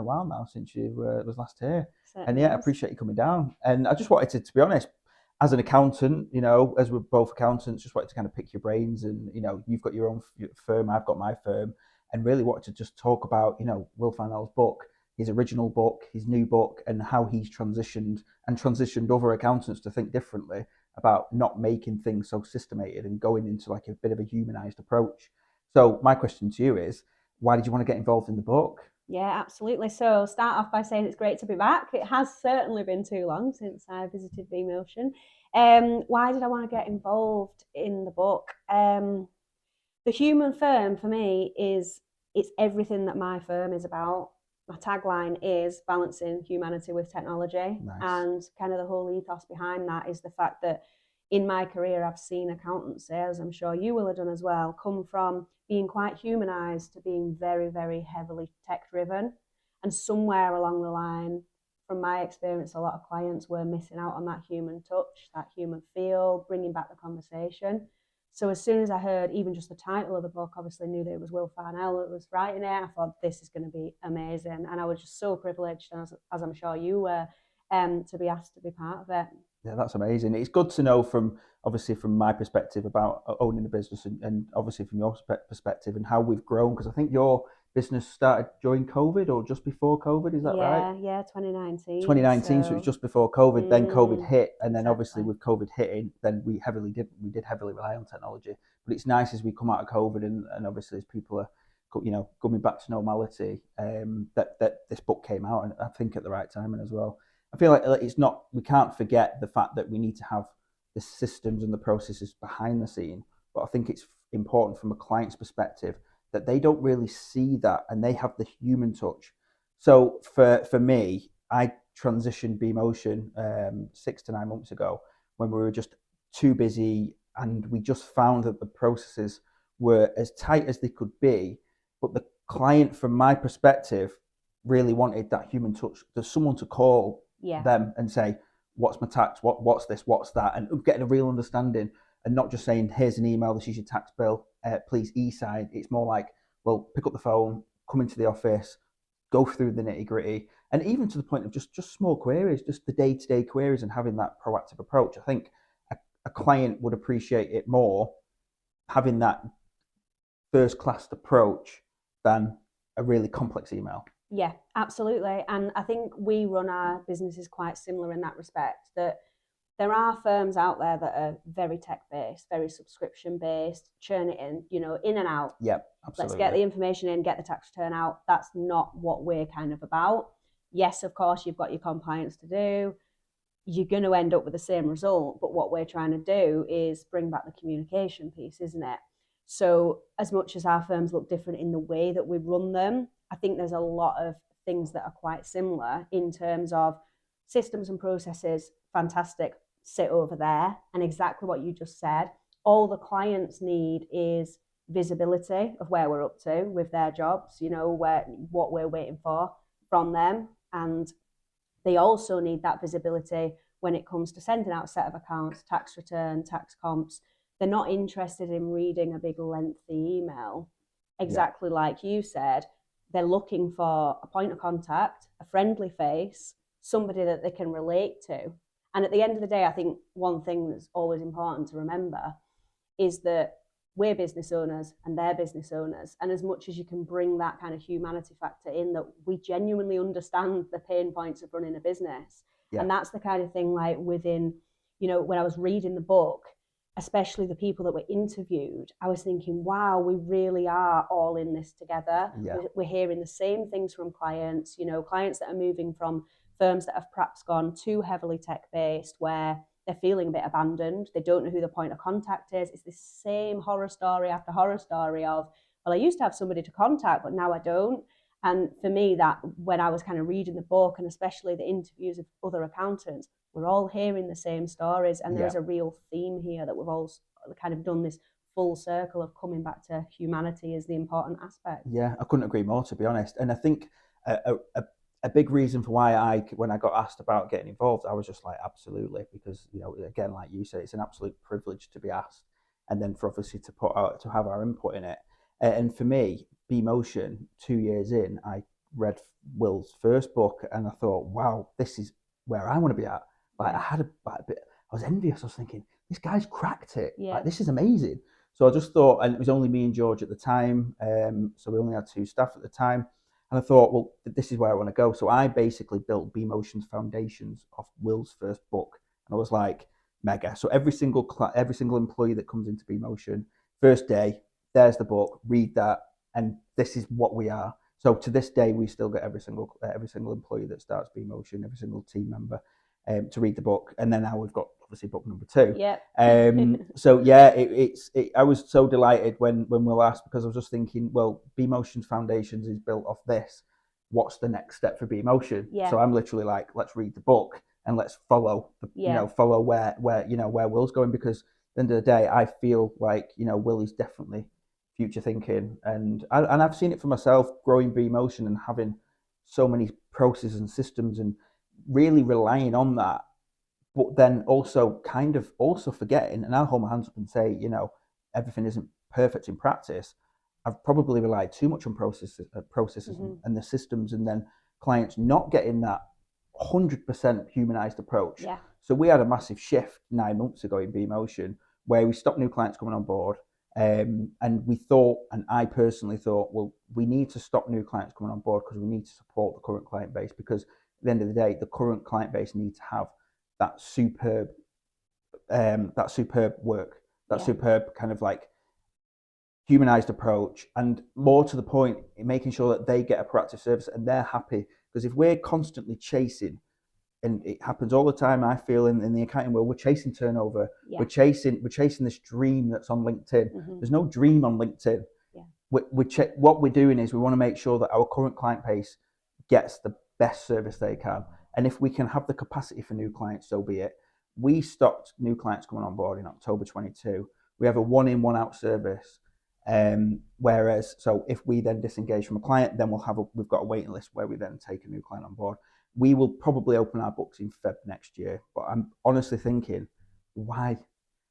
a while now since you was last here. And Certainly yeah, I has. appreciate you coming down. And I just wanted to be honest, as an accountant, as we're both accountants, just wanted to kind of pick your brains. And you've got your own firm, I've got my firm, and really wanted to just talk about Will Farnell's book, his original book, his new book, and how he's transitioned other accountants to think differently about not making things so systemated and going into like a bit of a humanized approach. So my question to you is, why did you want to get involved in the book? Yeah, absolutely. So, start off by saying it's great to be back. It has certainly been too long since I visited Motion. Why did I want to get involved in the book? The human firm for me is it's everything that my firm is about. My tagline is balancing humanity with technology, Nice. and kind of the whole ethos behind that is the fact that in my career I've seen accountancy, as I'm sure you will have done as well, come from being quite humanized to being very, very heavily tech driven. And somewhere along the line, from my experience, a lot of clients were missing out on that human touch, that human feel, bringing back the conversation. So as soon as I heard even just the title of the book, obviously knew that it was Will Farnell that was writing it. I thought this is going to be amazing, and I was just so privileged, as I'm sure you were, to be asked to be part of it. Yeah, that's amazing. It's good to know from obviously from my perspective about owning a business and obviously from your perspective and how we've grown, because I think your business started during COVID or just before COVID. Is that right? Yeah, 2019. 2019, so it was So, just before COVID. Then COVID mm, hit, and then obviously exactly. with COVID hitting, then we did heavily rely on technology. But it's nice as we come out of COVID, and obviously as people are, coming back to normality, that this book came out, and I think at the right time as well. I feel like it's not. We can't forget the fact that we need to have the systems and the processes behind the scene. But I think it's important from a client's perspective that they don't really see that, and they have the human touch. So for me, I transitioned Motion 6 to 9 months ago when we were just too busy, and we just found that the processes were as tight as they could be. But the client, from my perspective, really wanted that human touch. There's someone to call Yeah, them and say, "What's my tax? What's this? What's that?" And getting a real understanding, and not just saying, "Here's an email. This is your tax bill. Please e-sign." It's more like, "Well, pick up the phone, come into the office, go through the nitty gritty," and even to the point of just small queries, just the day to day queries, and having that proactive approach. I think a client would appreciate it more having that first class approach than a really complex email. yeah, absolutely. And I think we run our businesses quite similar in that respect. That there are firms out there that are very tech based, very subscription based, churn it in, in and out. Yep, Let's get absolutely. the information in, get the tax return out. That's not what we're kind of about. Yes, of course, you've got your compliance to do. You're going to end up with the same result. But what we're trying to do is bring back the communication piece, isn't it? So, as much as our firms look different in the way that we run them, I think there's a lot of things that are quite similar in terms of systems and processes. Fantastic, sit over there. And exactly what you just said, all the clients need is visibility of where we're up to with their jobs, what we're waiting for from them. And they also need that visibility when it comes to sending out a set of accounts, tax return, tax comps. They're not interested in reading a big lengthy email. Yeah, Exactly like you said, they're looking for a point of contact, a friendly face, somebody that they can relate to. And at the end of the day, I think one thing that's always important to remember is that we're business owners and they're business owners. And as much as you can bring that kind of humanity factor in, that we genuinely understand the pain points of running a business. yeah, And that's the kind of thing like within, when I was reading the book, especially the people that were interviewed, I was thinking, wow, we really are all in this together. yeah, We're hearing the same things from clients, clients that are moving from firms that have perhaps gone too heavily tech based, where they're feeling a bit abandoned. They don't know who the point of contact is. It's this same horror story after horror story of, well, I used to have somebody to contact, but now I don't. And for me, that when I was kind of reading the book and especially the interviews of other accountants, we're all hearing the same stories. And there yeah, is a real theme here that we've all kind of done this full circle of coming back to humanity as the important aspect. yeah. I couldn't agree more, to be honest. And I think a big reason for why when I got asked about getting involved, I was just like, absolutely, because again, like you said, it's an absolute privilege to be asked, and then for obviously to have our input in it. And for me, Motion 2 years in, I read Will's first book, and I thought, wow, this is where I want to be at. Like, I had a bit, I was envious. I was thinking, this guy's cracked it. Like, this is amazing. So I just thought, and it was only me and George at the time, so we only had 2 staff at the time. And I thought, well, this is where I want to go. So I basically built BeMotion's foundations off Will's first book. And I was like, mega. So every single employee that comes into BeMotion, first day, there's the book, read that, and this is what we are. So to this day, we still get every single employee that starts BeMotion, every single team member, to read the book. And then now we've got obviously book number 2. Yeah. So yeah, I was so delighted when Will asked, because I was just thinking, well, BeMotion's foundations is built off this. What's the next step for BeMotion? Yeah. So I'm literally like, let's read the book and let's follow follow where Will's going, because at the end of the day, I feel like, Will is definitely future thinking, and I've seen it for myself growing BeMotion and having so many processes and systems and really relying on that, but then also kind of also forgetting, and I'll hold my hands up and say, everything isn't perfect in practice. I've probably relied too much on processes and the systems, and then clients not getting that 100% humanized approach. Yeah. So we had a massive shift 9 months ago in BeMotion where we stopped new clients coming on board. And we thought, and I personally thought, well, we need to stop new clients coming on board because we need to support the current client base, because at the end of the day, the current client base needs to have that superb work, that superb kind of like humanized approach, and more to the point, making sure that they get a proactive service and they're happy. Because if we're constantly chasing, and it happens all the time, I feel in the accounting world, we're chasing turnover. We're chasing this dream that's on LinkedIn. There's no dream on LinkedIn. What we're doing is we want to make sure that our current client base gets the best service they can. And if we can have the capacity for new clients, so be it. We stopped new clients coming on board in October 22. We have a 1-in, 1-out service. Whereas, so if we then disengage from a client, then we've got a waiting list where we then take a new client on board. We will probably open our books in Feb next year, but I'm honestly thinking, why?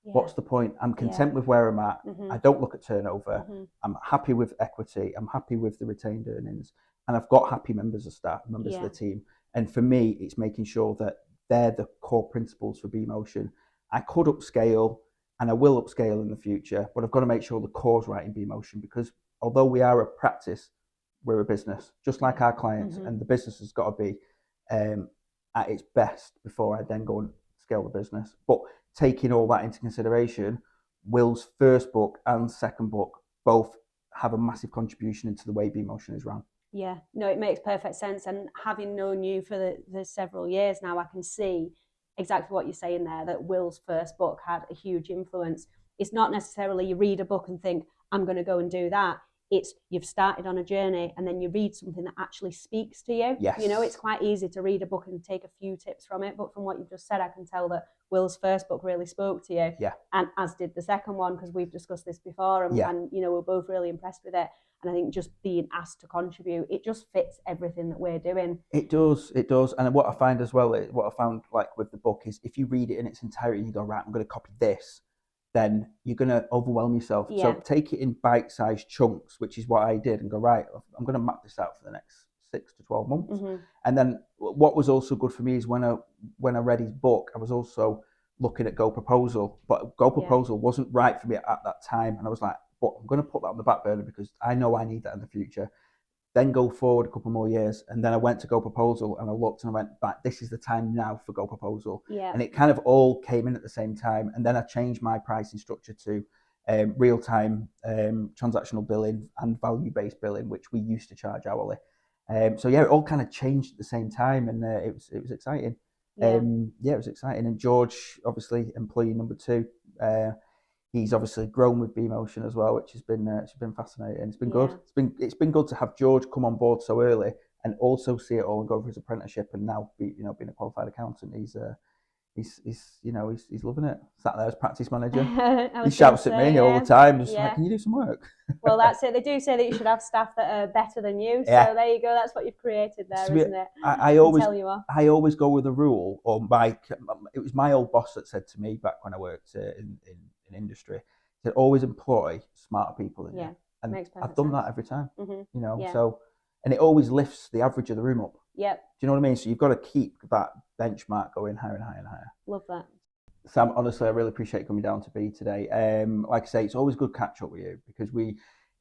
What's the point? I'm content with where I'm at. I don't look at turnover. I'm happy with equity. I'm happy with the retained earnings, and I've got happy members of staff, members of the team. And for me, it's making sure that they're the core principles for BeMotion. I could upscale, and I will upscale in the future, but I've got to make sure the core's right in BeMotion, because although we are a practice, we're a business, just like our clients, and the business has got to be at its best before I then go and scale the business. But taking all that into consideration, Will's first book and second book both have a massive contribution into the way BeMotion is run. Yeah, no, it makes perfect sense. And having known you for the several years now, I can see exactly what you're saying there, that Will's first book had a huge influence. It's not necessarily you read a book and think, I'm going to go and do that. It's you've started on a journey and then you read something that actually speaks to you. Yes. It's quite easy to read a book and take a few tips from it. But from what you've just said, I can tell that Will's first book really spoke to you. Yeah. And as did the second one, because we've discussed this before. And we're both really impressed with it. And I think just being asked to contribute, it just fits everything that we're doing. It does. And what I find as well, what I found like with the book is if you read it in its entirety, you go, right, I'm going to copy this, then you're going to overwhelm yourself. Yeah. So take it in bite-sized chunks, which is what I did, and go, right, I'm going to map this out for the next 6 to 12 months. And then what was also good for me is when I read his book, I was also looking at Go Proposal, but Go Proposal wasn't right for me at that time. And I was like, but I'm going to put that on the back burner because I know I need that in the future. Then go forward a couple more years, and then I went to Go Proposal, and I looked and I went, back, this is the time now for Go Proposal. Yeah. And it kind of all came in at the same time. And then I changed my pricing structure to real-time transactional billing and value-based billing, which we used to charge hourly. So yeah, it all kind of changed at the same time, and it was exciting. It was exciting. And George, obviously, employee number 2. He's obviously grown with BeMotion as well, which has been fascinating. It's been good. It's been good to have George come on board so early and also see it all and go for his apprenticeship, and now being a qualified accountant. He's loving it. Sat there as practice manager. He shouts at me all the time, just like, can you do some work? Well, that's it. They do say that you should have staff that are better than you. So there you go. That's what you've created there, isn't it? I always go with a rule, or it was my old boss that said to me back when I worked in industry, to always employ smarter people than you. And I've done that every time. So and it always lifts the average of the room up. Yep. Do you know what I mean? So you've got to keep that benchmark going higher and higher and higher. Love that. Sam, honestly, I really appreciate coming down to B today. Like I say, it's always good catch up with you because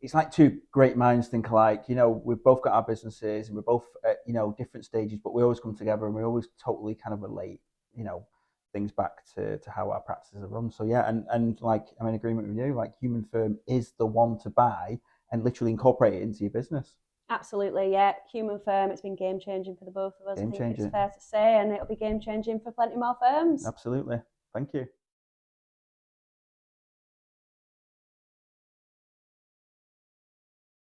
it's like two great minds think alike. You know, we've both got our businesses and we're both at, you know, different stages, but we always come together and we always totally kind of relate, you know, things back to how our practices are run. So yeah, and like I'm in agreement with you, like Human Firm is the one to buy and literally incorporate it into your business. Absolutely, yeah. Human Firm, it's been game changing for the both of us. Game I think changing. it's fair to say, and it'll be game changing for plenty more firms. Absolutely. Thank you.